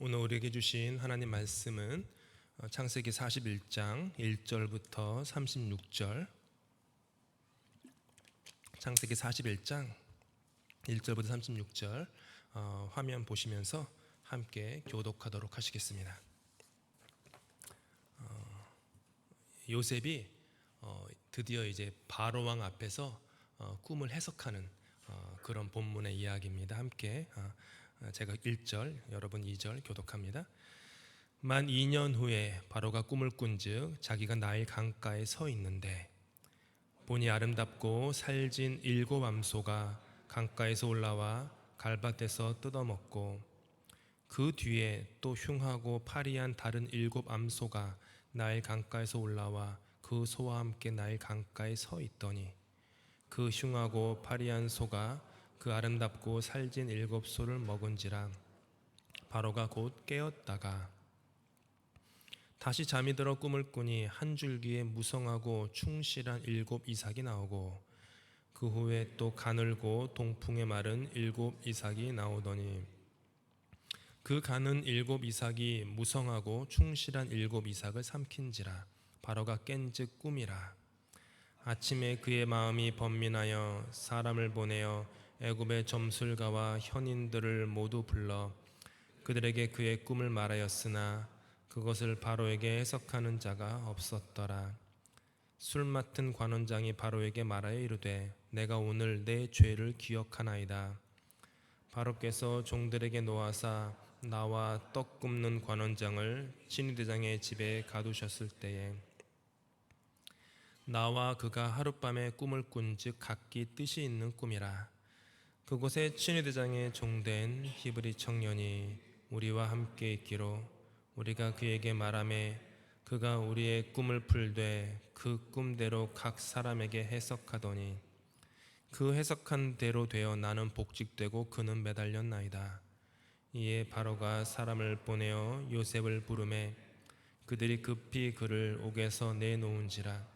오늘 우리에게 주신 하나님 말씀은 창세기 41장 1절부터 36절. 창세기 41장 1절부터 36절 화면 보시면서 함께 교독하도록 하시겠습니다. 요셉이 드디어 이제 바로 왕 앞에서 꿈을 해석하는 그런 본문의 이야기입니다. 함께 제가 1절, 여러분 2절 교독합니다. 만 2년 후에 바로가 꿈을 꾼즉 자기가 나일 강가에 서 있는데 보니 아름답고 살진 7 암소가 강가에서 올라와 갈밭에서 뜯어먹고 그 뒤에 또 흉하고 파리한 다른 7 암소가 나일 강가에서 올라와 그 소와 함께 나일 강가에 서 있더니 그 흉하고 파리한 소가 그 아름답고 살진 7 소를 먹은지라 바로가 곧 깨었다가 다시 잠이 들어 꿈을 꾸니 한 줄기에 무성하고 충실한 7 이삭이 나오고 그 후에 또 가늘고 동풍에 마른 7 이삭이 나오더니 그 가는 7 이삭이 무성하고 충실한 7 이삭을 삼킨지라 바로가 깬즉 꿈이라. 아침에 그의 마음이 번민하여 사람을 보내어 애굽의 점술가와 현인들을 모두 불러 그들에게 그의 꿈을 말하였으나 그것을 바로에게 해석하는 자가 없었더라. 술 맡은 관원장이 바로에게 말하여 이르되 내가 오늘 내 죄를 기억하나이다. 바로께서 종들에게 놓아사 나와 떡 굽는 관원장을 친위대장의 집에 가두셨을 때에 나와 그가 하룻밤에 꿈을 꾼즉 각기 뜻이 있는 꿈이라. 그곳에 친위대장의 종된 히브리 청년이 우리와 함께 있기로 우리가 그에게 말하매 그가 우리의 꿈을 풀되 그 꿈대로 각 사람에게 해석하더니 그 해석한 대로 되어 나는 복직되고 그는 매달렸나이다. 이에 바로가 사람을 보내어 요셉을 부르매 그들이 급히 그를 옥에서 내놓은지라.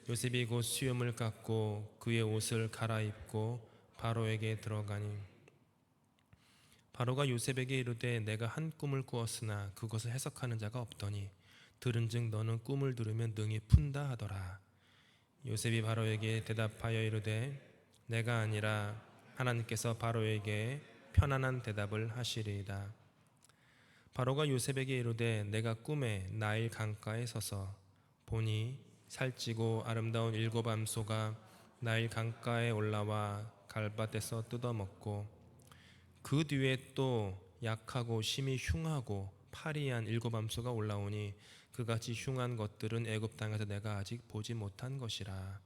요셉이 곧 수염을 깎고 그의 옷을 갈아입고 바로에게 들어가니 바로가 요셉에게 이르되 내가 한 꿈을 꾸었으나 그것을 해석하는 자가 없더니 들은즉 너는 꿈을 들으면 능히 푼다 하더라. 요셉이 바로에게 대답하여 이르되 내가 아니라 하나님께서 바로에게 편안한 대답을 하시리이다. 바로가 요셉에게 이르되 내가 꿈에 나일 강가에 서서 보니 살찌고 아름다운 7 암소가 나일 강가에 올라와 갈밭에서 뜯어먹고 그 뒤에 또 약하고 심히 흉하고 파리한 7 암소가 올라오니 그같이 흉한 것들은 애굽 땅에서 내가 아직 보지 못한 것이라.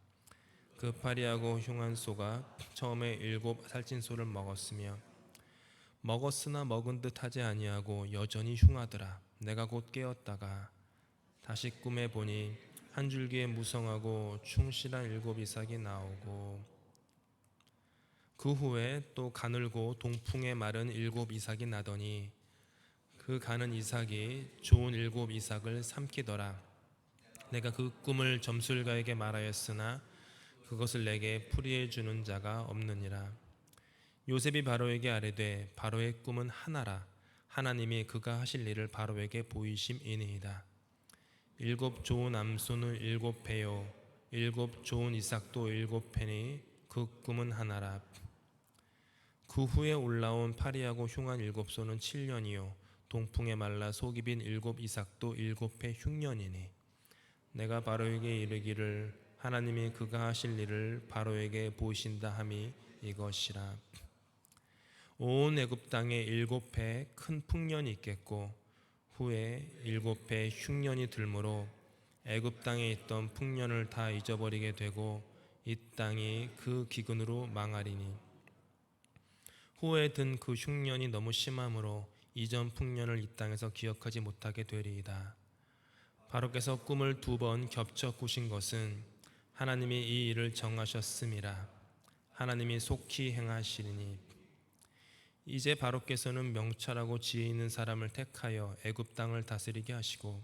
그 파리하고 흉한 소가 처음에 7 살찐 소를 먹었으나 먹은 듯 하지 아니하고 여전히 흉하더라. 내가 곧 깨었다가 다시 꿈에 보니 한 줄기에 무성하고 충실한 7 이삭이 나오고 그 후에 또 가늘고 동풍에 마른 7 이삭이 나더니 그 가는 이삭이 좋은 7 이삭을 삼키더라. 내가 그 꿈을 점술가에게 말하였으나 그것을 내게 풀이해 주는 자가 없느니라. 요셉이 바로에게 아뢰되 바로의 꿈은 하나라. 하나님이 그가 하실 일을 바로에게 보이심이니이다. 7 좋은 암소는 7 배요 7 좋은 이삭도 7 배니 그 꿈은 하나라. 그 후에 올라온 파리하고 흉한 7 소는 7년이요 동풍에 말라 속이 빈 7 이삭도 7 배 흉년이니 내가 바로에게 이르기를 하나님이 그가 하실 일을 바로에게 보이신다 함이 이것이라. 온 애굽 땅에 7 배 큰 풍년이 있겠고 후에 7 배 흉년이 들므로 애굽 땅에 있던 풍년을 다 잊어버리게 되고 이 땅이 그 기근으로 망하리니 후에 든 그 흉년이 너무 심함으로 이전 풍년을 이 땅에서 기억하지 못하게 되리이다. 바로께서 꿈을 2번 겹쳐 꾸신 것은 하나님이 이 일을 정하셨음이라. 하나님이 속히 행하시리니 이제 바로께서는 명철하고 지혜 있는 사람을 택하여 애굽 땅을 다스리게 하시고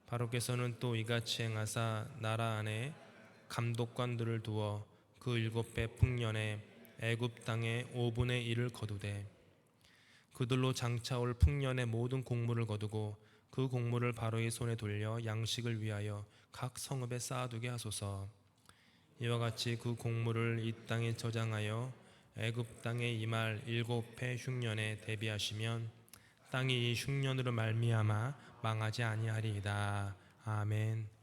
바로께서는 또 이같이 행하사 나라 안에 감독관들을 두어 그 7배 풍년에 애굽 땅의 5분의 1을 거두되 그 그들로 장차올 풍년의 모든 곡물을 거두고 그 곡물을 바로의 손에 돌려 양식을 위하여 각 성읍에 쌓아두게 하소서. 이와 같이 그 곡물을 이 땅에 저장하여 애굽 땅에 임할 7해 흉년에 대비하시면 땅이 이 흉년으로 말미암아 망하지 아니하리이다. 아멘.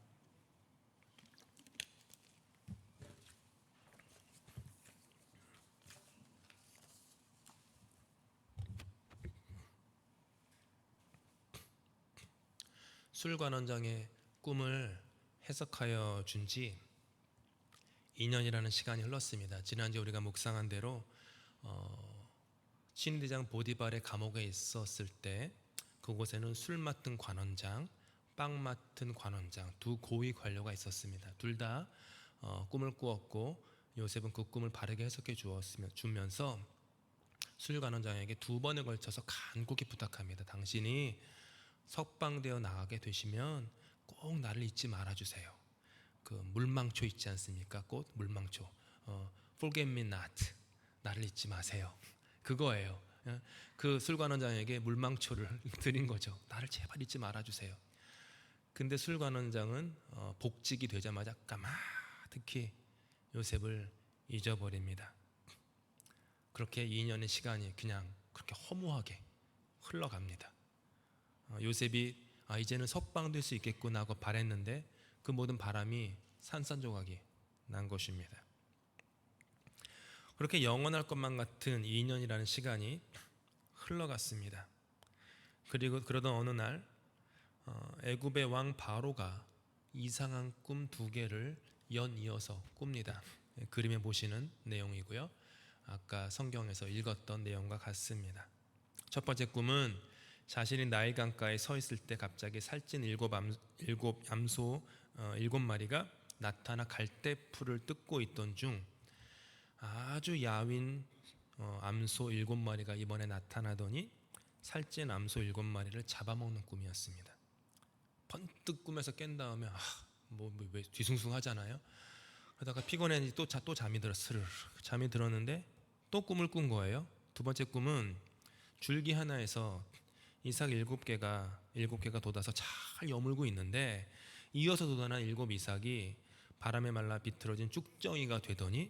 술관원장의 꿈을 해석하여 준 지 2년이라는 시간이 흘렀습니다. 지난주에 우리가 묵상한 대로 신대장 보디발의 감옥에 있었을 때 그곳에는 술 맡은 관원장, 빵 맡은 관원장 두 고위 관료가 있었습니다. 둘 다 꿈을 꾸었고 요셉은 그 꿈을 바르게 해석해 주면서 술 관원장에게 2번에 걸쳐서 간곡히 부탁합니다. 당신이 석방되어 나가게 되시면 꼭 나를 잊지 말아주세요. 그 물망초 있지 않습니까? 꽃 물망초. Forget me not. 나를 잊지 마세요. 그거예요. 그 술관원장에게 물망초를 드린 거죠. 나를 제발 잊지 말아주세요. 근데 술관원장은 복직이 되자마자 까마득히 요셉을 잊어버립니다. 그렇게 2년의 시간이 그냥 그렇게 허무하게 흘러갑니다. 요셉이 이제는 석방될 수 있겠구나 하고 바랬는데 그 모든 바람이 산산조각이 난 것입니다. 그렇게 영원할 것만 같은 2년이라는 시간이 흘러갔습니다. 그리고 그러던 어느 날 애굽의 왕 바로가 이상한 꿈 2개를 연이어서 꿉니다. 그림에 보시는 내용이고요. 아까 성경에서 읽었던 내용과 같습니다. 첫 번째 꿈은 자신이 나일 강가에 서 있을 때 갑자기 살찐 7암소 7마리가 나타나 갈대풀을 뜯고 있던 중 아주 야윈 암소 7마리가 이번에 나타나더니 살찐 암소 7마리를 잡아먹는 꿈이었습니다. 번뜩 꿈에서 깬 다음에 왜 뒤숭숭하잖아요. 그러다가 피곤했는지 또 잠이 들었어요. 잠이 들었는데 또 꿈을 꾼 거예요. 두 번째 꿈은 줄기 하나에서 이삭 7개가 돋아서 잘 여물고 있는데 이어서 돋아난 7이삭이 바람에 말라 비틀어진 쭉정이가 되더니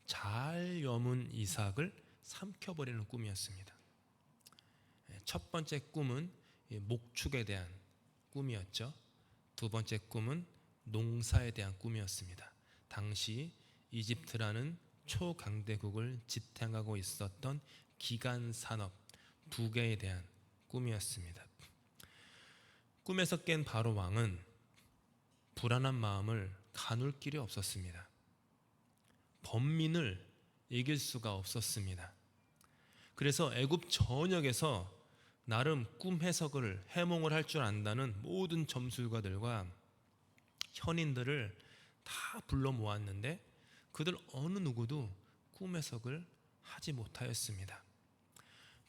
잘 여문 이삭을 삼켜버리는 꿈이었습니다. 첫 번째 꿈은 목축에 대한 꿈이었죠. 두 번째 꿈은 농사에 대한 꿈이었습니다. 당시 이집트라는 초강대국을 지탱하고 있었던 기간 산업 2개에 대한 꿈이었습니다. 꿈에서 깬 바로 왕은 불안한 마음을 가눌 길이 없었습니다. 번민을 이길 수가 없었습니다. 그래서 애굽 전역에서 나름 꿈 해석을 해몽을 할 줄 안다는 모든 점술가들과 현인들을 다 불러 모았는데 그들 어느 누구도 꿈 해석을 하지 못하였습니다.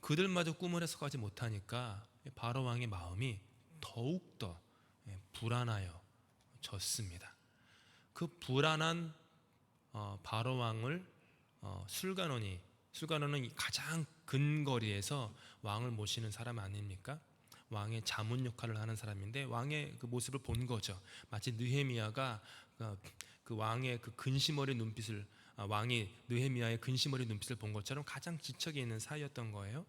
그들마저 꿈을 해석하지 못하니까 바로 왕의 마음이 더욱더 불안하여졌습니다. 그 불안한 바로 왕을 술관원은 가장 근거리에서 왕을 모시는 사람 아닙니까? 왕의 자문 역할을 하는 사람인데 왕의 그 모습을 본 거죠. 마치 느헤미야가 그 왕의 그 근심 어린 눈빛을 왕이 느헤미야의 근심 어린 눈빛을 본 것처럼 가장 지척에 있는 사이였던 거예요.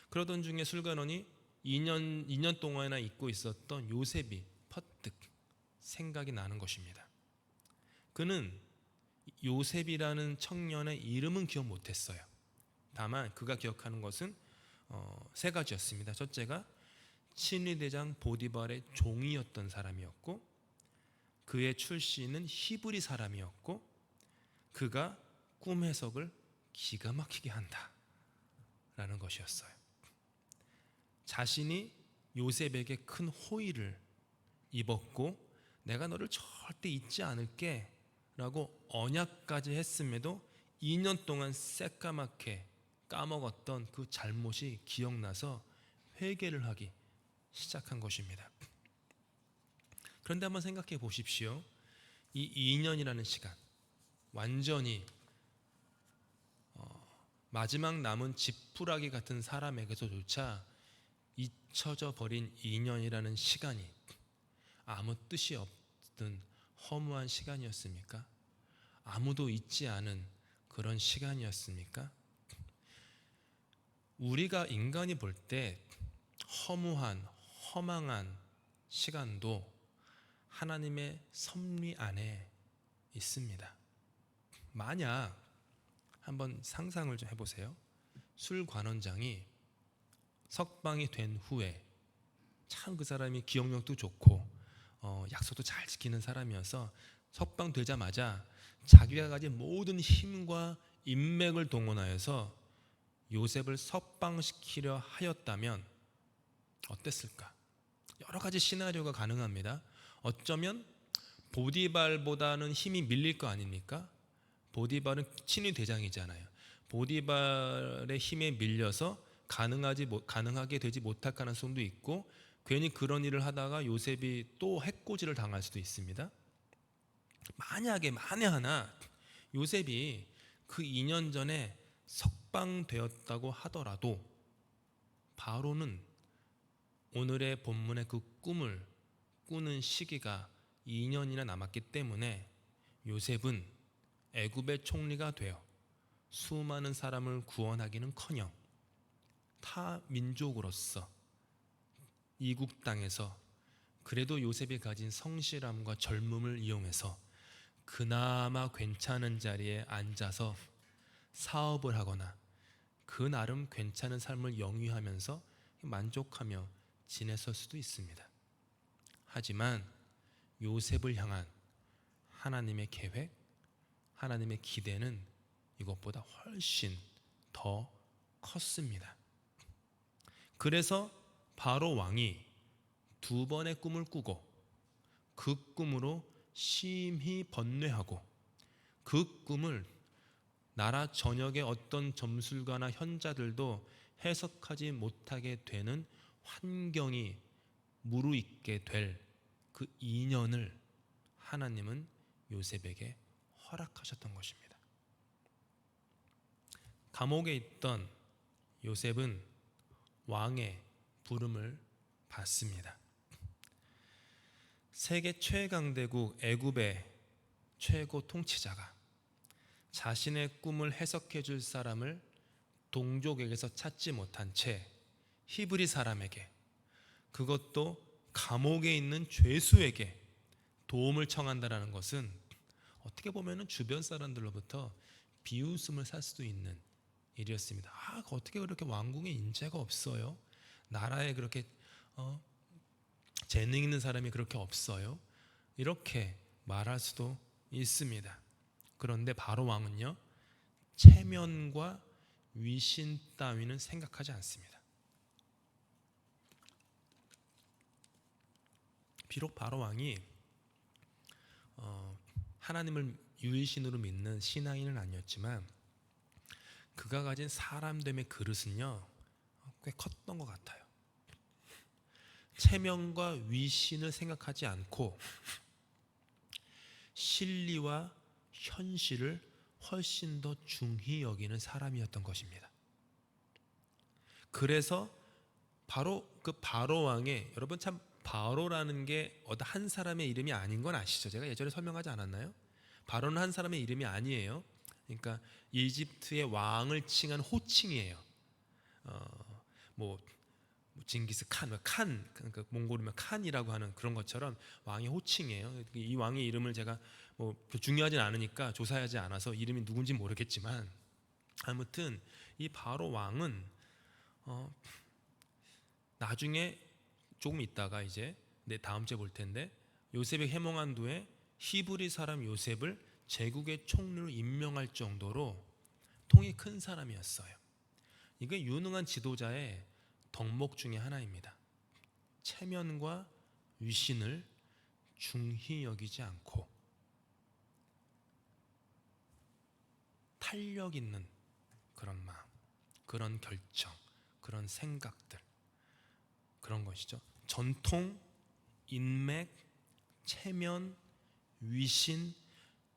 그러던 중에 술관원이 2년 동안이나 잊고 있었던 요셉이 퍼뜩 생각이 나는 것입니다. 그는 요셉이라는 청년의 이름은 기억 못했어요. 다만 그가 기억하는 것은 3가지였습니다. 첫째가 친위대장 보디발의 종이었던 사람이었고, 그의 출신은 히브리 사람이었고, 그가 꿈 해석을 기가 막히게 한다라는 것이었어요. 자신이 요셉에게 큰 호의를 입었고 내가 너를 절대 잊지 않을게 라고 언약까지 했음에도 2년 동안 새까맣게 까먹었던 그 잘못이 기억나서 회개를 하기 시작한 것입니다. 그런데 한번 생각해 보십시오. 이 2년이라는 시간 완전히 마지막 남은 지푸라기 같은 사람에게서조차 잊혀져 버린 2년이라는 시간이 아무 뜻이 없던 허무한 시간이었습니까? 아무도 잊지 않은 그런 시간이었습니까? 우리가 인간이 볼 때 허무한 허망한 시간도 하나님의 섭리 안에 있습니다. 만약 한번 상상을 좀 해보세요. 술관원장이 석방이 된 후에 참 그 사람이 기억력도 좋고 약속도 잘 지키는 사람이어서 석방되자마자 자기가 가진 모든 힘과 인맥을 동원하여서 요셉을 석방시키려 하였다면 어땠을까? 여러 가지 시나리오가 가능합니다. 어쩌면 보디발보다는 힘이 밀릴 거 아닙니까? 보디발은 친위 대장이잖아요. 보디발의 힘에 밀려서 가능하게 되지 못할 가능성도 있고, 괜히 그런 일을 하다가 요셉이 또 해코지를 당할 수도 있습니다. 만에 하나 요셉이 그 2년 전에 석방되었다고 하더라도 바로는 오늘의 본문의 그 꿈을 꾸는 시기가 2년이나 남았기 때문에 요셉은 애굽의 총리가 되어 수많은 사람을 구원하기는커녕 타 민족으로서 이국 땅에서 그래도 요셉이 가진 성실함과 젊음을 이용해서 그나마 괜찮은 자리에 앉아서 사업을 하거나 그 나름 괜찮은 삶을 영위하면서 만족하며 지냈을 수도 있습니다. 하지만 요셉을 향한 하나님의 계획, 하나님의 기대는 이것보다 훨씬 더 컸습니다. 그래서 바로 왕이 2번의 꿈을 꾸고 그 꿈으로 심히 번뇌하고 그 꿈을 나라 전역의 어떤 점술가나 현자들도 해석하지 못하게 되는 환경이 무르익게 될 그 2년을 하나님은 요셉에게 허락하셨던 것입니다. 감옥에 있던 요셉은 왕의 부름을 받습니다. 세계 최강대국 애굽의 최고 통치자가 자신의 꿈을 해석해 줄 사람을 동족에게서 찾지 못한 채 히브리 사람에게, 그것도 감옥에 있는 죄수에게 도움을 청한다는 것은 어떻게 보면 주변 사람들로부터 비웃음을 살 수도 있는 일이었습니다. 어떻게 그렇게 왕궁에 인재가 없어요? 나라에 그렇게 재능 있는 사람이 그렇게 없어요? 이렇게 말할 수도 있습니다. 그런데 바로 왕은요, 체면과 위신 따위는 생각하지 않습니다. 비록 바로 왕이 하나님을 유일신으로 믿는 신앙인은 아니었지만 그가 가진 사람됨의 그릇은요 꽤 컸던 것 같아요. 체면과 위신을 생각하지 않고 실리와 현실을 훨씬 더 중히 여기는 사람이었던 것입니다. 그래서 바로 그 바로 왕의, 여러분 참 바로라는 게 한 사람의 이름이 아닌 건 아시죠? 제가 예전에 설명하지 않았나요? 바로는 한 사람의 이름이 아니에요. 그러니까 이집트의 왕을 칭한 호칭이에요. 징기스 칸, 그러니까 몽골이면 칸이라고 하는 그런 것처럼 왕의 호칭이에요. 이 왕의 이름을 제가 중요하진 않으니까 조사하지 않아서 이름이 누군지 모르겠지만, 아무튼 이 바로 왕은 나중에 조금 있다가 이제 다음 주에 볼 텐데, 요셉이 해몽한 뒤에 히브리 사람 요셉을 제국의 총리로 임명할 정도로 통이 큰 사람이었어요. 이게 유능한 지도자의 덕목 중에 하나입니다. 체면과 위신을 중히 여기지 않고 탄력 있는 그런 마음, 그런 결정, 그런 생각들, 그런 것이죠. 전통, 인맥, 체면, 위신,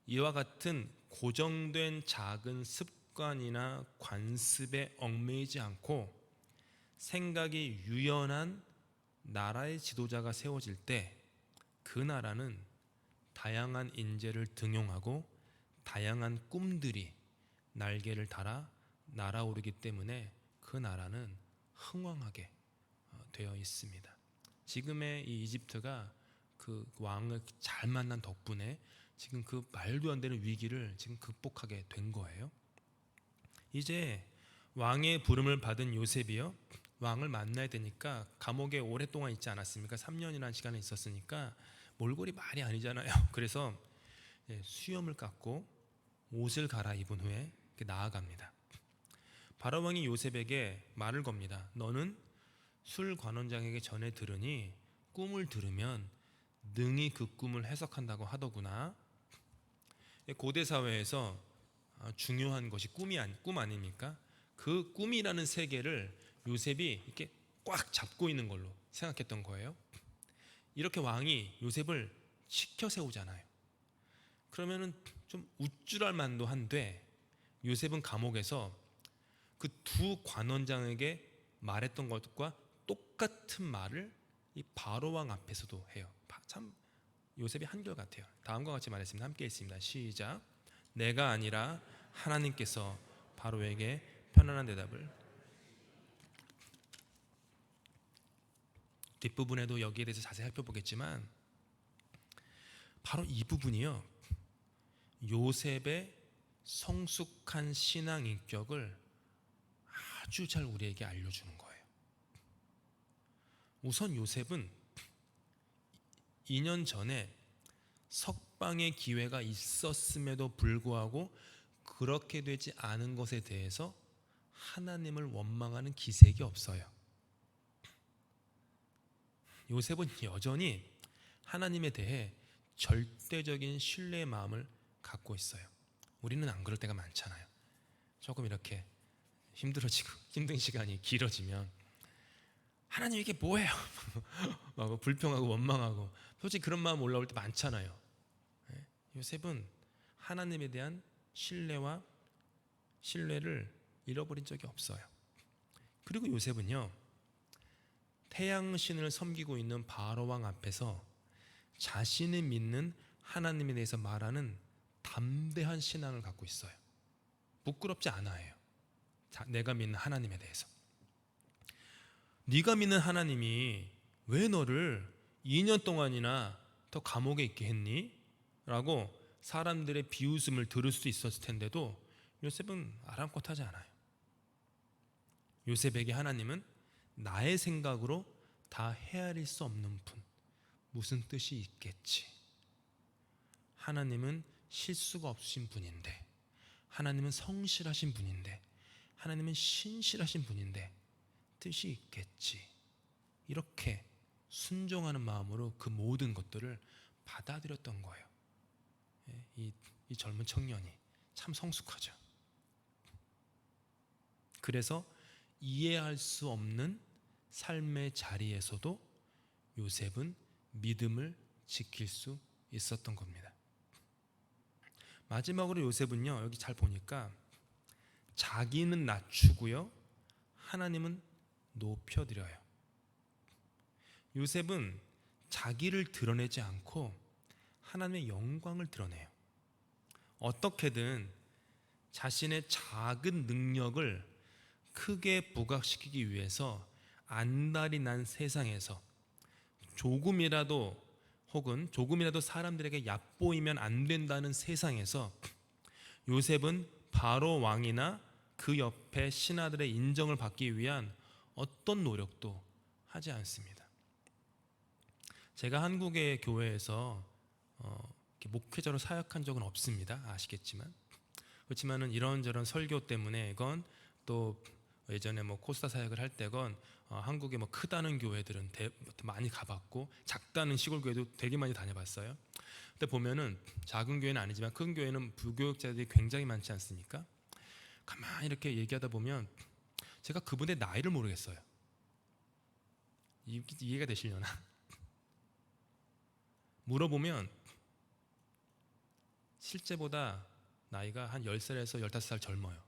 이와 같은 고정된 작은 습관 습관이나 관습에 얽매이지 않고 생각이 유연한 나라의 지도자가 세워질 때 그 나라는 다양한 인재를 등용하고 다양한 꿈들이 날개를 달아 날아오르기 때문에 그 나라는 흥왕하게 되어 있습니다. 지금의 이 이집트가 그 왕을 잘 만난 덕분에 지금 그 말도 안 되는 위기를 지금 극복하게 된 거예요. 이제 왕의 부름을 받은 요셉이요, 왕을 만나야 되니까 감옥에 오랫동안 있지 않았습니까? 3년이라는 시간이 있었으니까 몰골이 말이 아니잖아요. 그래서 수염을 깎고 옷을 갈아입은 후에 나아갑니다. 바로 왕이 요셉에게 말을 겁니다. 너는 술 관원장에게 전해 들으니 꿈을 들으면 능히 그 꿈을 해석한다고 하더구나. 고대 사회에서 중요한 것이 꿈 아닙니까? 그 꿈이라는 세계를 요셉이 이렇게 꽉 잡고 있는 걸로 생각했던 거예요. 이렇게 왕이 요셉을 치켜 세우잖아요. 그러면은 좀 우쭐할 만도 한데 요셉은 감옥에서 그 두 관원장에게 말했던 것과 똑같은 말을 이 바로 왕 앞에서도 해요. 참 요셉이 한결같아요. 다음과 같이 말했습니다. 함께 읽습니다. 시작. 내가 아니라 하나님께서 바로에게 편안한 대답을. 뒷부분에도 여기에 대해서 자세히 살펴보겠지만 바로 이 부분이요, 요셉의 성숙한 신앙 인격을 아주 잘 우리에게 알려주는 거예요. 우선 요셉은 2년 전에 석방의 기회가 있었음에도 불구하고 그렇게 되지 않은 것에 대해서 하나님을 원망하는 기색이 없어요. 요셉은 여전히 하나님에 대해 절대적인 신뢰의 마음을 갖고 있어요. 우리는 안 그럴 때가 많잖아요. 조금 이렇게 힘들어지고 힘든 시간이 길어지면 하나님 이게 뭐예요? 막 불평하고 원망하고 솔직히 그런 마음 올라올 때 많잖아요. 요셉은 하나님에 대한 신뢰를 잃어버린 적이 없어요. 그리고 요셉은요, 태양신을 섬기고 있는 바로 왕 앞에서 자신이 믿는 하나님에 대해서 말하는 담대한 신앙을 갖고 있어요. 부끄럽지 않아요. 내가 믿는 하나님에 대해서. 네가 믿는 하나님이 왜 너를 2년 동안이나 더 감옥에 있게 했니? 라고 사람들의 비웃음을 들을 수 있었을 텐데도 요셉은 아랑곳하지 않아요. 요셉에게 하나님은 나의 생각으로 다 헤아릴 수 없는 분, 무슨 뜻이 있겠지. 하나님은 실수가 없으신 분인데, 하나님은 성실하신 분인데, 하나님은 신실하신 분인데 뜻이 있겠지. 이렇게 순종하는 마음으로 그 모든 것들을 받아들였던 거예요. 이 젊은 청년이 참 성숙하죠. 그래서 이해할 수 없는 삶의 자리에서도 요셉은 믿음을 지킬 수 있었던 겁니다. 마지막으로 요셉은요, 여기 잘 보니까 자기는 낮추고요, 하나님은 높여드려요. 요셉은 자기를 드러내지 않고 하나님의 영광을 드러내요. 어떻게든 자신의 작은 능력을 크게 부각시키기 위해서 안달이 난 세상에서 조금이라도 사람들에게 얕보이면 안 된다는 세상에서 요셉은 바로 왕이나 그 옆에 신하들의 인정을 받기 위한 어떤 노력도 하지 않습니다. 제가 한국의 교회에서 목회자로 사역한 적은 없습니다. 아시겠지만. 그렇지만은 이런저런 설교 때문에건 또 예전에 코스타 사역을 할 때건 한국에 크다는 교회들은 많이 가봤고 작다는 시골 교회도 되게 많이 다녀봤어요. 근데 보면은 작은 교회는 아니지만 큰 교회는 부교육자들이 굉장히 많지 않습니까? 가만히 이렇게 얘기하다 보면 제가 그분의 나이를 모르겠어요. 이해가 되시려나? 물어보면 실제보다 나이가 한 10살에서 15살 젊어요.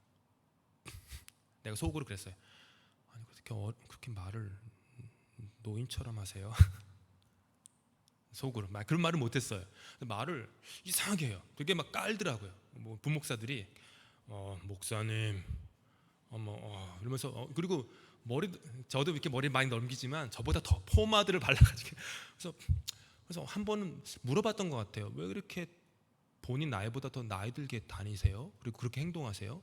내가 속으로 그랬어요. 아니 그렇게 말을 노인처럼 하세요? 속으로 그런 말을 못했어요. 말을 이상하게 해요. 되게 막 깔더라고요. 뭐 부목사들이 목사님 이러면서 그리고 저도 이렇게 머리 많이 넘기지만 저보다 더 포마드를 발라가지고 그래서 한 번은 물어봤던 것 같아요. 왜 그렇게 본인 나이보다 더 나이 들게 다니세요? 그리고 그렇게 행동하세요?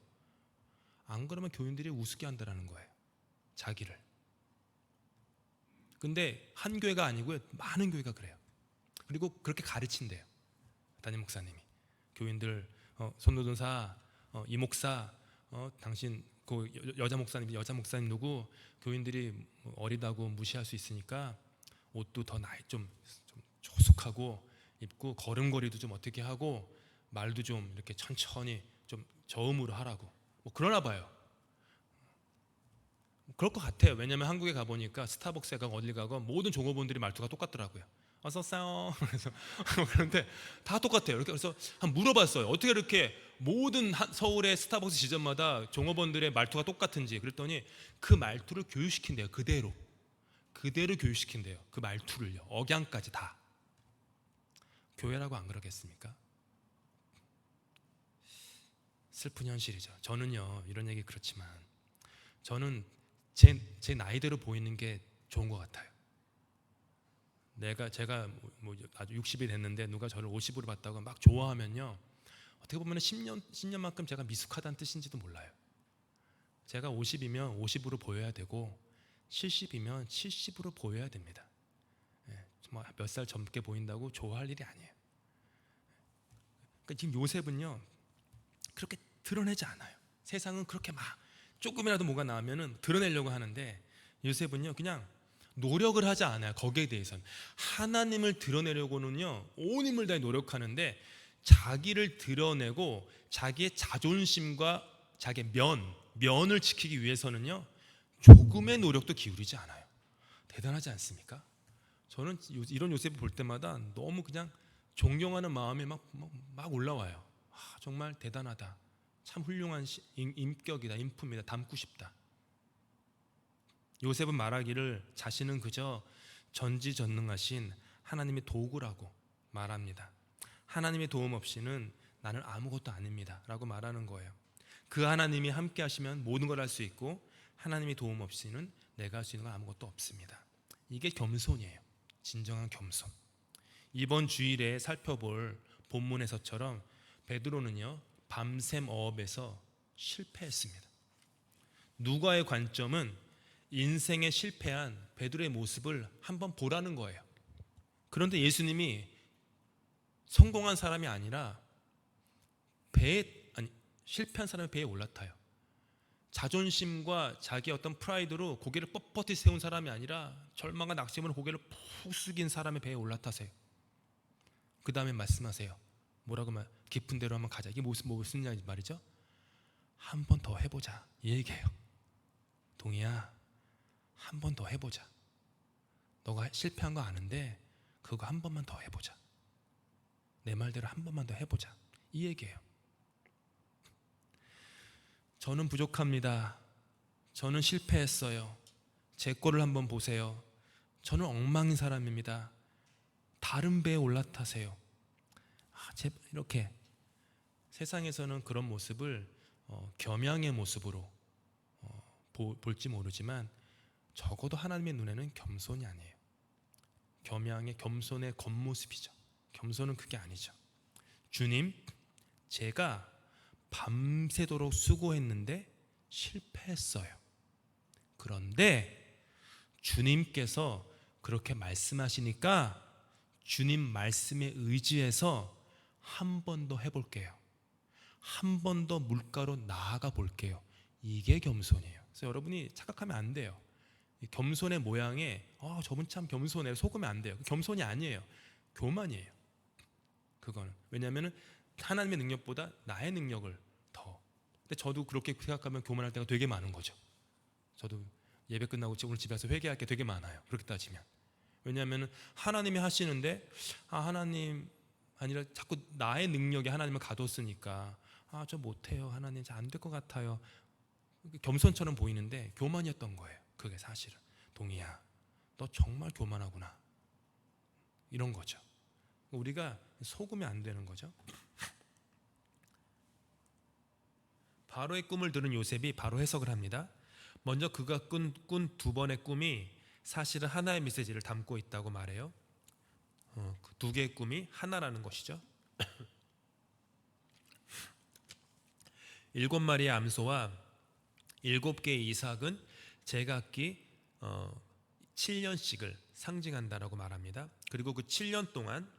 안 그러면 교인들이 우습게 한다라는 거예요, 자기를. 근데 한 교회가 아니고요, 많은 교회가 그래요. 그리고 그렇게 가르친대요, 담임 목사님이. 교인들 손노전사 이목사 당신 그 여자 목사님 누구 교인들이 어리다고 무시할 수 있으니까 옷도 더 나이 좀 조숙하고 입고 걸음걸이도 좀 어떻게 하고 말도 좀 이렇게 천천히 좀 저음으로 하라고 뭐 그러나 봐요. 그럴 것 같아요. 왜냐하면 한국에 가보니까 스타벅스에 가고 어딜 가고 모든 종업원들이 말투가 똑같더라고요. 어서 오세요. 그래서 그런데 다 똑같아요. 이렇게 그래서 한번 물어봤어요. 어떻게 이렇게 모든 서울의 스타벅스 지점마다 종업원들의 말투가 똑같은지. 그랬더니 그 말투를 교육시킨대요. 그대로 교육시킨대요. 그 말투를요. 억양까지 다. 교회라고 안 그러겠습니까? 슬픈 현실이죠. 저는요, 이런 얘기 그렇지만 저는 제 나이대로 보이는 게 좋은 것 같아요. 제가 뭐 아주 60이 됐는데 누가 저를 50으로 봤다고 막 좋아하면요, 어떻게 보면 10년만큼 제가 미숙하다는 뜻인지도 몰라요. 제가 50이면 50으로 보여야 되고 70이면 70으로 보여야 됩니다. 몇 살 젊게 보인다고 좋아할 일이 아니에요. 그러니까 지금 요셉은요, 그렇게 드러내지 않아요. 세상은 그렇게 막 조금이라도 뭐가 나오면은 드러내려고 하는데 요셉은요, 그냥 노력을 하지 않아요. 거기에 대해서는 하나님을 드러내려고는요 온 힘을 다해 노력하는데, 자기를 드러내고 자기의 자존심과 자기의 면을 지키기 위해서는요 조금의 노력도 기울이지 않아요. 대단하지 않습니까? 저는 이런 요셉을 볼 때마다 너무 그냥 존경하는 마음이 막 올라와요. 정말 대단하다. 참 훌륭한 인격이다. 인품이다. 닮고 싶다. 요셉은 말하기를 자신은 그저 전지전능하신 하나님의 도구라고 말합니다. 하나님의 도움 없이는 나는 아무것도 아닙니다 라고 말하는 거예요. 그 하나님이 함께 하시면 모든 걸 할 수 있고, 하나님의 도움 없이는 내가 할 수 있는 건 아무것도 없습니다. 이게 겸손이에요. 진정한 겸손. 이번 주일에 살펴볼 본문에서처럼 베드로는요 밤샘 어업에서 실패했습니다. 누가의 관점은 인생에 실패한 베드로의 모습을 한번 보라는 거예요. 그런데 예수님이 성공한 사람이 아니라 실패한 사람의 배에 올라타요. 자존심과 자기 어떤 프라이드로 고개를 뻣뻣이 세운 사람이 아니라 절망과 낙심으로 고개를 푹 숙인 사람의 배에 올라타세요. 그 다음에 말씀하세요. 뭐라고 깊은 데로 한번 가자. 이게 무슨 말이죠? 한 번 더 해보자 이 얘기예요. 동희야, 한 번 더 해보자. 너가 실패한 거 아는데 그거 한 번만 더 해보자. 내 말대로 한 번만 더 해보자 이 얘기예요. 저는 부족합니다. 저는 실패했어요. 제 거를 한번 보세요. 저는 엉망인 사람입니다. 다른 배에 올라타세요. 이렇게 세상에서는 그런 모습을 겸양의 모습으로 볼지 모르지만 적어도 하나님의 눈에는 겸손이 아니에요. 겸손의 겉모습이죠. 겸손은 그게 아니죠. 주님, 제가 밤새도록 수고했는데 실패했어요. 그런데 주님께서 그렇게 말씀하시니까 주님 말씀에 의지해서 한 번 더 해볼게요. 한 번 더 물가로 나아가 볼게요. 이게 겸손이에요. 그래서 여러분이 착각하면 안 돼요. 겸손의 모양에 저분 참 겸손해 속으면 안 돼요. 겸손이 아니에요. 교만이에요. 그거는 왜냐하면 하나님의 능력보다 나의 능력을 더. 근데 저도 그렇게 생각하면 교만할 때가 되게 많은 거죠. 저도 예배 끝나고 오늘 집에 와서 회개할 게 되게 많아요. 그렇게 따지면. 왜냐하면 하나님이 하시는데 하나님 아니라 자꾸 나의 능력이 하나님을 가뒀으니까 저 못해요. 하나님 잘 안 될 것 같아요. 겸손처럼 보이는데 교만이었던 거예요. 그게 사실은. 동희야, 너 정말 교만하구나. 이런 거죠. 우리가 속으면 안 되는 거죠. 바로의 꿈을 들은 요셉이 바로 해석을 합니다. 먼저 그가 꾼 두 번의 꿈이 사실은 하나의 메시지를 담고 있다고 말해요. 그 두 개의 꿈이 하나라는 것이죠. 7마리의 암소와 7개의 이삭은 제각기 7년씩을 상징한다라고 말합니다. 그리고 그 7년 동안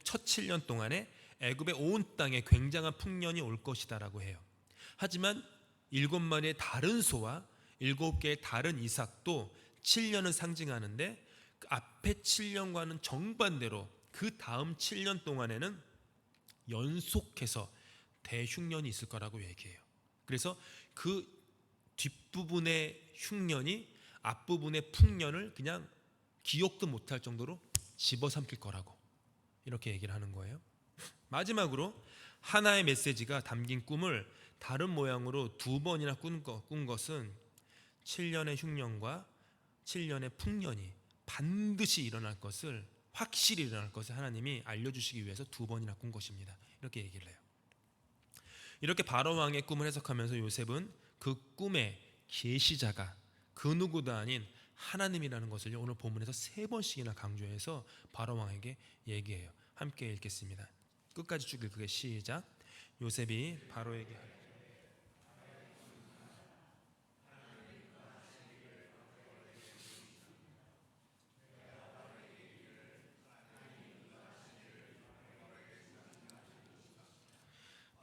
첫 7년 동안에 애굽의 온 땅에 굉장한 풍년이 올 것이다라고 해요. 하지만 7마리의 다른 소와 7개의 다른 이삭도 7년을 상징하는데 그 앞에 7년과는 정반대로 그 다음 7년 동안에는 연속해서 대흉년이 있을 거라고 얘기해요. 그래서 그 뒷부분의 흉년이 앞부분의 풍년을 그냥 기억도 못할 정도로 집어삼킬 거라고 이렇게 얘기를 하는 거예요. 마지막으로 하나의 메시지가 담긴 꿈을 다른 모양으로 2번이나 꾼 것은 7년의 흉년과 7년의 풍년이 반드시 일어날 것을, 확실히 일어날 것을 하나님이 알려주시기 위해서 2번이나 꾼 것입니다. 이렇게 얘기를 해요. 이렇게 바로 왕의 꿈을 해석하면서 요셉은 그 꿈의 계시자가 그 누구도 아닌 하나님이라는 것을 오늘 본문에서 3번씩이나 강조해서 바로 왕에게 얘기해요. 함께 읽겠습니다. 끝까지 쭉 읽게. 시작. 요셉이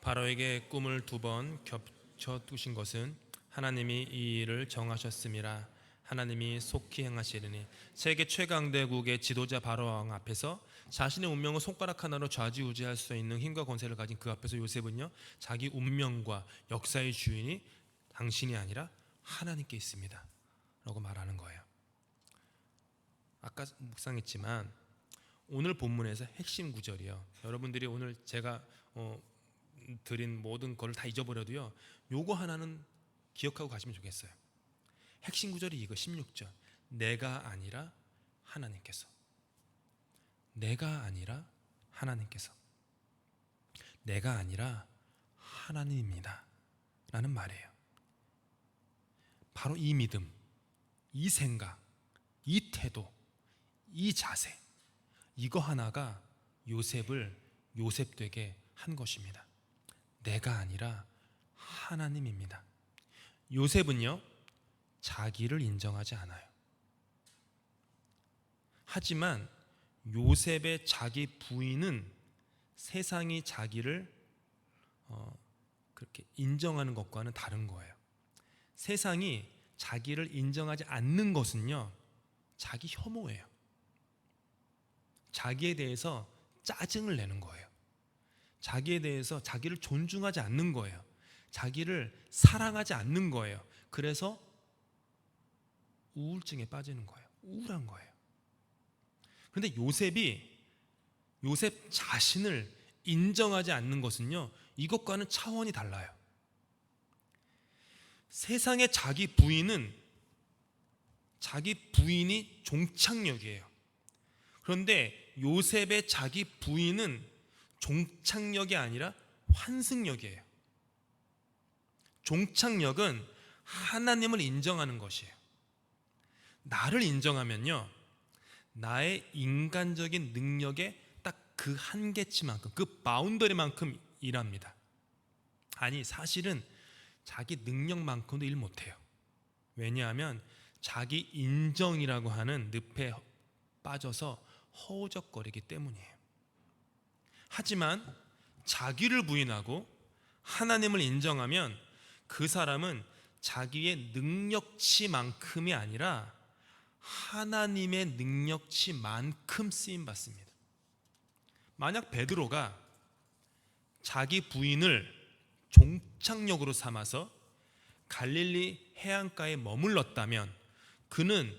바로에게 꿈을 2번 겹쳐 두신 것은 하나님이 이 일을 정하셨음이라. 하나님이 속히 행하시리니. 세계 최강대국의 지도자 바로왕 앞에서 자신의 운명을 손가락 하나로 좌지우지할 수 있는 힘과 권세를 가진 그 앞에서 요셉은요, 자기 운명과 역사의 주인이 당신이 아니라 하나님께 있습니다 라고 말하는 거예요. 아까 묵상했지만 오늘 본문에서 핵심 구절이요, 여러분들이 오늘 제가 드린 모든 걸 다 잊어버려도요, 요거 하나는 기억하고 가시면 좋겠어요. 핵심 구절이 이거 16절. 내가 아니라 하나님께서. 내가 아니라 하나님께서. 내가 아니라 하나님입니다 라는 말이에요. 바로 이 믿음, 이 생각, 이 태도, 이 자세, 이거 하나가 요셉을 요셉되게 한 것입니다. 내가 아니라 하나님입니다. 요셉은요, 자기를 인정하지 않아요. 하지만 요셉의 자기 부인은 세상이 자기를 그렇게 인정하는 것과는 다른 거예요. 세상이 자기를 인정하지 않는 것은요, 자기 혐오예요. 자기에 대해서 짜증을 내는 거예요. 자기에 대해서 자기를 존중하지 않는 거예요. 자기를 사랑하지 않는 거예요. 그래서 우울증에 빠지는 거예요. 우울한 거예요. 그런데 요셉 자신을 인정하지 않는 것은요, 이것과는 차원이 달라요. 세상의 자기 부인이 종착역이에요. 그런데 요셉의 자기 부인은 종착역이 아니라 환승역이에요. 종착역은 하나님을 인정하는 것이에요. 나를 인정하면요, 나의 인간적인 능력의 딱 그 한계치만큼, 그 바운더리만큼 일합니다. 아니, 사실은 자기 능력만큼도 일 못해요. 왜냐하면 자기 인정이라고 하는 늪에 빠져서 허우적거리기 때문이에요. 하지만 자기를 부인하고 하나님을 인정하면 그 사람은 자기의 능력치만큼이 아니라 하나님의 능력치만큼 쓰임받습니다. 만약 베드로가 자기 부인을 종착역으로 삼아서 갈릴리 해안가에 머물렀다면 그는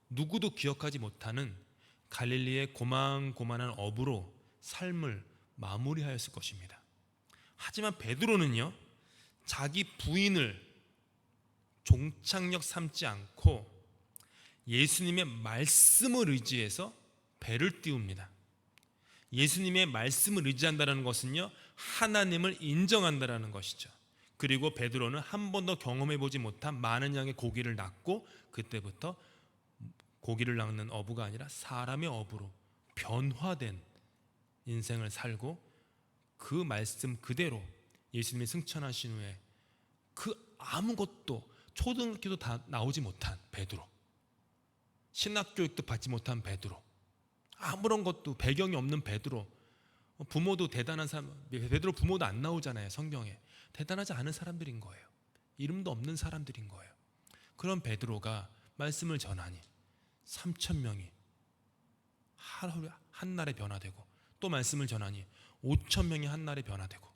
누구도 기억하지 못하는 갈릴리의 고만고만한 어부로 삶을 마무리하였을 것입니다. 하지만 베드로는요, 자기 부인을 종착역 삼지 않고 예수님의 말씀을 의지해서 배를 띄웁니다. 예수님의 말씀을 의지한다는 것은요, 하나님을 인정한다는 것이죠. 그리고 베드로는 한 번도 경험해 보지 못한 많은 양의 고기를 낚고 그때부터 고기를 낚는 어부가 아니라 사람의 어부로 변화된 인생을 살고, 그 말씀 그대로 예수님이 승천하신 후에 그 아무것도 초등학교도 다 나오지 못한 베드로, 신학교육도 받지 못한 베드로, 아무런 것도 배경이 없는 베드로, 부모도 대단한 사람, 베드로 부모도 안 나오잖아요, 성경에. 대단하지 않은 사람들인 거예요. 이름도 없는 사람들인 거예요. 그런 베드로가 말씀을 전하니 3,000명이 하루에 한날에 변화되고, 또 말씀을 전하니 5,000명이 한날에 변화되고,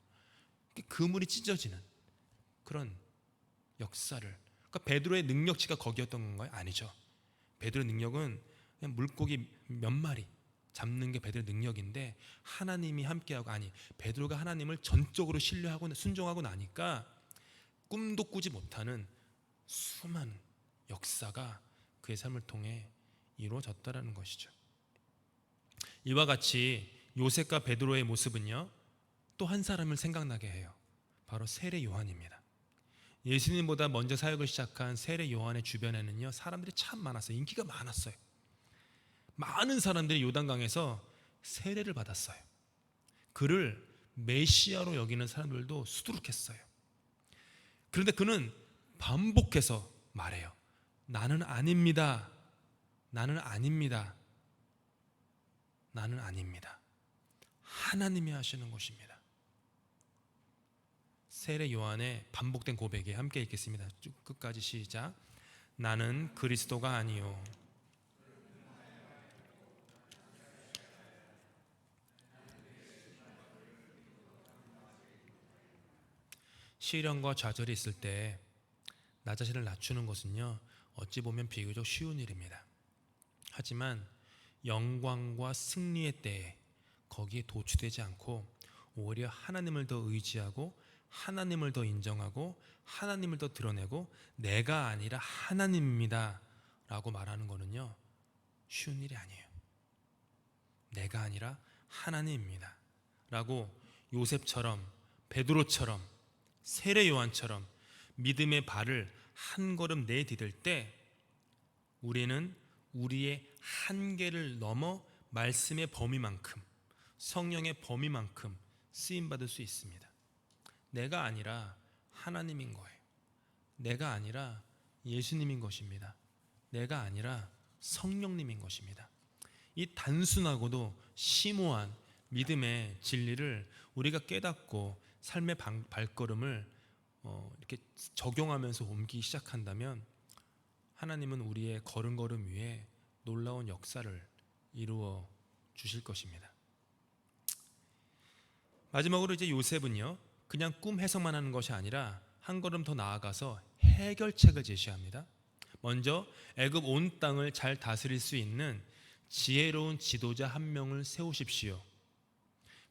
그물이 찢어지는 그런 역사를, 그러니까 베드로의 능력치가 거기였던 건가요? 아니죠. 베드로의 능력은 그냥 물고기 몇 마리 잡는 게 베드로의 능력인데, 하나님이 함께하고, 아니 베드로가 하나님을 전적으로 신뢰하고 순종하고 나니까 꿈도 꾸지 못하는 수많은 역사가 그의 삶을 통해 이루어졌다라는 것이죠. 이와 같이 요셉과 베드로의 모습은요, 또 한 사람을 생각나게 해요. 바로 세례 요한입니다. 예수님보다 먼저 사역을 시작한 세례 요한의 주변에는요, 사람들이 참 많았어요. 인기가 많았어요. 많은 사람들이 요단강에서 세례를 받았어요. 그를 메시아로 여기는 사람들도 수두룩했어요. 그런데 그는 반복해서 말해요. 나는 아닙니다. 나는 아닙니다. 나는 아닙니다. 하나님이 하시는 것입니다. 세례 요한의 반복된 고백에 함께 읽겠습니다. 쭉 끝까지 시작. 나는 그리스도가 아니요 시련과 좌절이 있을 때 나 자신을 낮추는 것은요, 어찌 보면 비교적 쉬운 일입니다. 하지만 영광과 승리의 때에 거기에 도취되지 않고 오히려 하나님을 더 의지하고 하나님을 더 인정하고 하나님을 더 드러내고 내가 아니라 하나님입니다 라고 말하는 것은요, 쉬운 일이 아니에요. 내가 아니라 하나님입니다 라고 요셉처럼, 베드로처럼, 세례 요한처럼 믿음의 발을 한 걸음 내디딜 때 우리는 우리의 한계를 넘어 말씀의 범위만큼, 성령의 범위만큼 쓰임받을 수 있습니다. 내가 아니라 하나님인 거예요. 내가 아니라 예수님인 것입니다. 내가 아니라 성령님인 것입니다. 이 단순하고도 심오한 믿음의 진리를 우리가 깨닫고 삶의 발걸음을 이렇게 적용하면서 옮기기 시작한다면 하나님은 우리의 걸음걸음 위에 놀라운 역사를 이루어 주실 것입니다. 마지막으로 이제 요셉은요, 그냥 꿈 해석만 하는 것이 아니라 한 걸음 더 나아가서 해결책을 제시합니다. 먼저 애굽 온 땅을 잘 다스릴 수 있는 지혜로운 지도자 한 명을 세우십시오.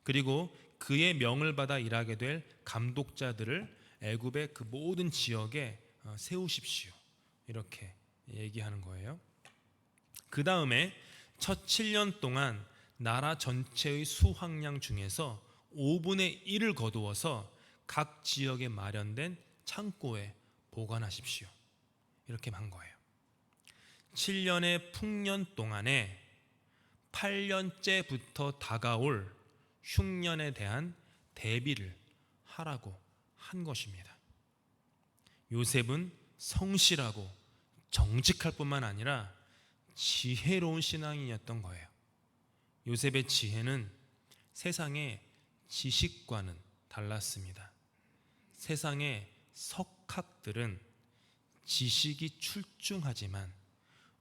그리고 그의 명을 받아 일하게 될 감독자들을 애굽의 그 모든 지역에 세우십시오. 이렇게 얘기하는 거예요. 그 다음에 첫 7년 동안 나라 전체의 수확량 중에서 5분의 1을 거두어서 각 지역에 마련된 창고에 보관하십시오. 이렇게 한 거예요. 7년의 풍년 동안에 8년째부터 다가올 흉년에 대한 대비를 하라고 한 것입니다. 요셉은 성실하고 정직할 뿐만 아니라 지혜로운 신앙인이었던 거예요. 요셉의 지혜는 세상의 지식과는 달랐습니다. 세상의 석학들은 지식이 출중하지만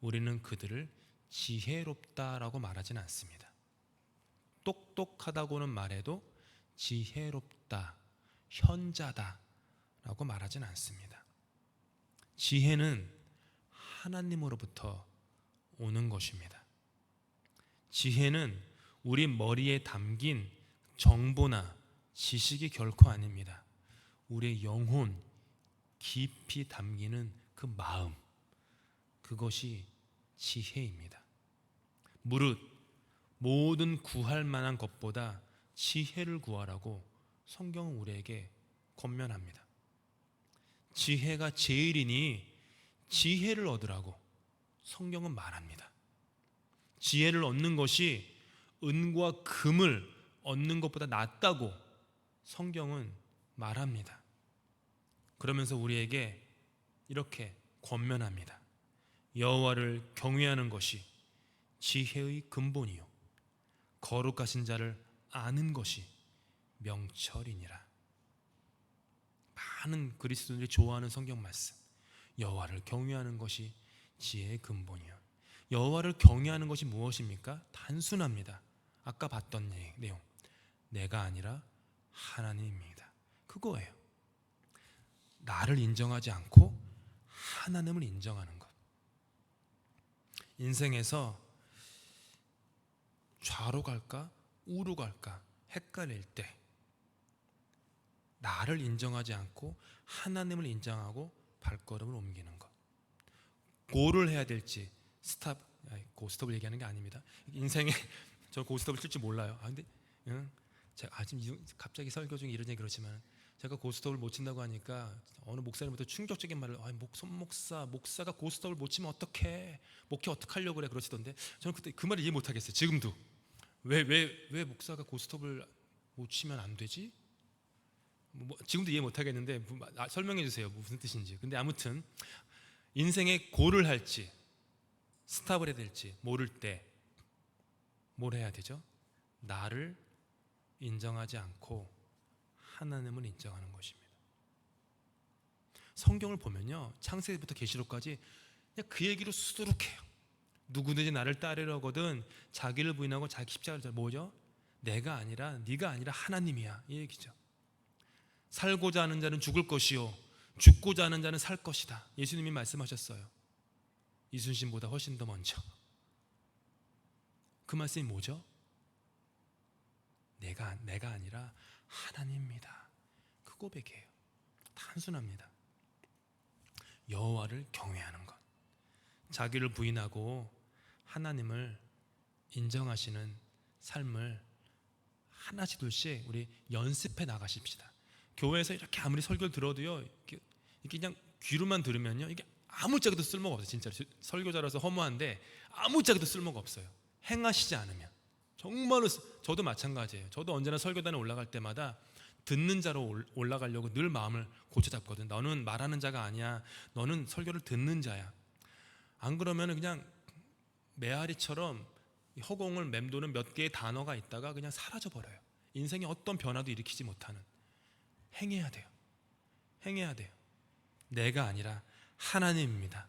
우리는 그들을 지혜롭다라고 말하지는 않습니다. 똑똑하다고는 말해도 지혜롭다, 현자다라고 말하지는 않습니다. 지혜는 하나님으로부터 오는 것입니다. 지혜는 우리 머리에 담긴 정보나 지식이 결코 아닙니다. 우리의 영혼 깊이 담기는 그 마음, 그것이 지혜입니다. 무릇 모든 구할 만한 것보다 지혜를 구하라고 성경은 우리에게 권면합니다. 지혜가 제일이니 지혜를 얻으라고 성경은 말합니다. 지혜를 얻는 것이 은과 금을 얻는 것보다 낫다고 성경은 말합니다. 그러면서 우리에게 이렇게 권면합니다. 여호와를 경외하는 것이 지혜의 근본이요 거룩하신 자를 아는 것이 명철이니라. 많은 그리스도인들이 좋아하는 성경 말씀. 여호와를 경외하는 것이 지혜의 근본이요. 여호와를 경외하는 것이 무엇입니까? 단순합니다. 아까 봤던 내용. 내가 아니라 하나님입니다. 그거예요. 나를 인정하지 않고 하나님을 인정하는 것. 인생에서 좌로 갈까 우로 갈까 헷갈릴 때 나를 인정하지 않고 하나님을 인정하고 발걸음을 옮기는 것. 고를 해야 될지 고스톱을 얘기하는 게 아닙니다. 인생에 저 고스톱을 칠 줄 몰라요. 근데 제가 지금 갑자기 설교 중에 이런 얘기 그렇지만 제가 고스톱을 못 친다고 하니까 어느 목사님부터 충격적인 말을 목사가 고스톱을 못 치면 어떡해? 목회 어떡하려고 그래? 그러시던데 저는 그때 그 말을 이해 못 하겠어요. 지금도 왜 목사가 고스톱을 못 치면 안 되지? 지금도 이해 못 하겠는데 설명해 주세요. 무슨 뜻인지. 근데 아무튼 인생에 고를 할지 스탑을 해야 될지 모를 때 뭘 해야 되죠? 나를 인정하지 않고 하나님을 인정하는 것입니다. 성경을 보면요, 창세기부터 계시록까지 그냥 그 얘기로 수두룩해요. 누구든지 나를 따르려거든 자기를 부인하고 자기 십자가를 져라. 뭐죠? 내가 아니라 네가 아니라 하나님이야, 이 얘기죠. 살고자 하는 자는 죽을 것이요 죽고자 하는 자는 살 것이다. 예수님이 말씀하셨어요. 이순신보다 훨씬 더 먼저. 그 말씀이 뭐죠? 내가 아니라 하나님입니다. 그 고백이에요. 단순합니다. 여호와를 경외하는 것, 자기를 부인하고 하나님을 인정하시는 삶을 하나씩 둘씩 우리 연습해 나가십시다. 교회에서 이렇게 아무리 설교를 들어도요, 이게 그냥 귀로만 들으면요, 이게 아무짝에도 쓸모가 없어요. 진짜 설교자라서 허무한데 아무짝에도 쓸모가 없어요. 행하시지 않으면. 정말로 저도 마찬가지예요. 저도 언제나 설교단에 올라갈 때마다 듣는 자로 올라가려고 늘 마음을 고쳐잡거든. 너는 말하는 자가 아니야. 너는 설교를 듣는 자야. 안 그러면 그냥 메아리처럼 허공을 맴도는 몇 개의 단어가 있다가 그냥 사라져버려요. 인생에 어떤 변화도 일으키지 못하는. 행해야 돼요. 행해야 돼요. 내가 아니라 하나님입니다.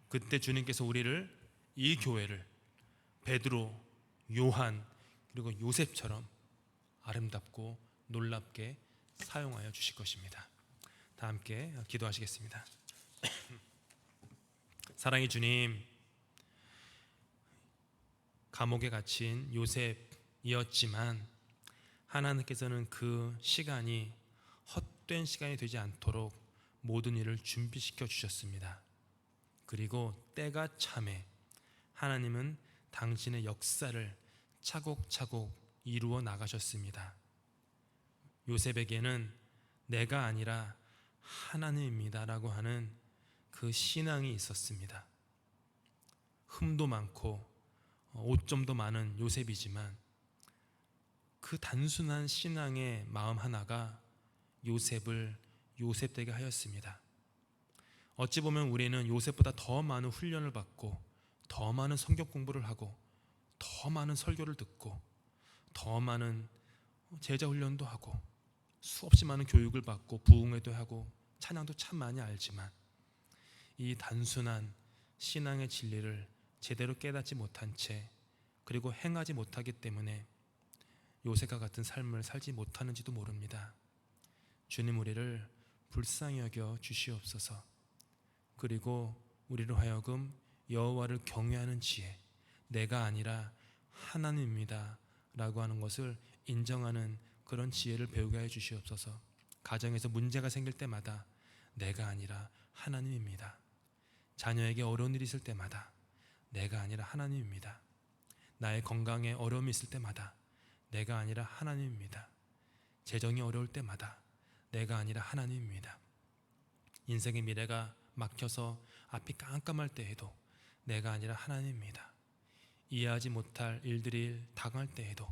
그때 주님께서 우리를, 이 교회를 베드로, 요한 그리고 요셉처럼 아름답고 놀랍게 사용하여 주실 것입니다. 다 함께 기도하시겠습니다. 사랑의 주님, 감옥에 갇힌 요셉이었지만 하나님께서는 그 시간이 헛된 시간이 되지 않도록 모든 일을 준비시켜 주셨습니다. 그리고 때가 참에 하나님은 당신의 역사를 차곡차곡 이루어 나가셨습니다. 요셉에게는 내가 아니라 하나님입니다 라고 하는 그 신앙이 있었습니다. 흠도 많고 오점도 많은 요셉이지만 그 단순한 신앙의 마음 하나가 요셉을 요셉되게 하였습니다. 어찌 보면 우리는 요셉보다 더 많은 훈련을 받고 더 많은 성경 공부를 하고 더 많은 설교를 듣고 더 많은 제자 훈련도 하고 수없이 많은 교육을 받고 부흥회도 하고 찬양도 참 많이 알지만 이 단순한 신앙의 진리를 제대로 깨닫지 못한 채 그리고 행하지 못하기 때문에 요셉과 같은 삶을 살지 못하는지도 모릅니다. 주님, 우리를 불쌍히 여겨 주시옵소서. 그리고 우리로 하여금 여호와를 경외하는 지혜, 내가 아니라 하나님입니다 라고 하는 것을 인정하는 그런 지혜를 배우게 해 주시옵소서. 가정에서 문제가 생길 때마다 내가 아니라 하나님입니다. 자녀에게 어려운 일이 있을 때마다 내가 아니라 하나님입니다. 나의 건강에 어려움이 있을 때마다 내가 아니라 하나님입니다. 재정이 어려울 때마다 내가 아니라 하나님입니다. 인생의 미래가 막혀서 앞이 깜깜할 때에도 내가 아니라 하나님입니다. 이해하지 못할 일들이 당할 때에도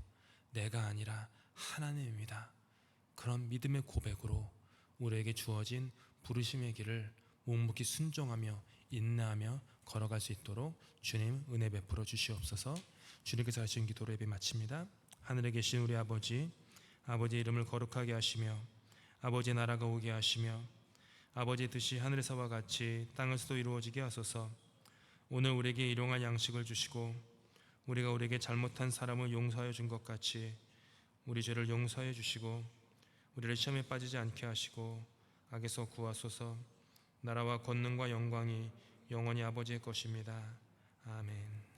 내가 아니라 하나님입니다. 그런 믿음의 고백으로 우리에게 주어진 부르심의 길을 묵묵히 순종하며 인내하며 걸어갈 수 있도록 주님 은혜 베풀어 주시옵소서. 주님께서 하신 기도로 예배 마칩니다. 하늘에 계신 우리 아버지, 아버지의 이름을 거룩하게 하시며 아버지의 나라가 오게 하시며 아버지의 뜻이 하늘에서와 같이 땅에서도 이루어지게 하소서. 오늘 우리에게 일용할 양식을 주시고 우리가 우리에게 잘못한 사람을 용서하여 준 것 같이 우리 죄를 용서하여 주시고 우리를 시험에 빠지지 않게 하시고 악에서 구하소서. 나라와 권능과 영광이 영원히 아버지의 것입니다. 아멘.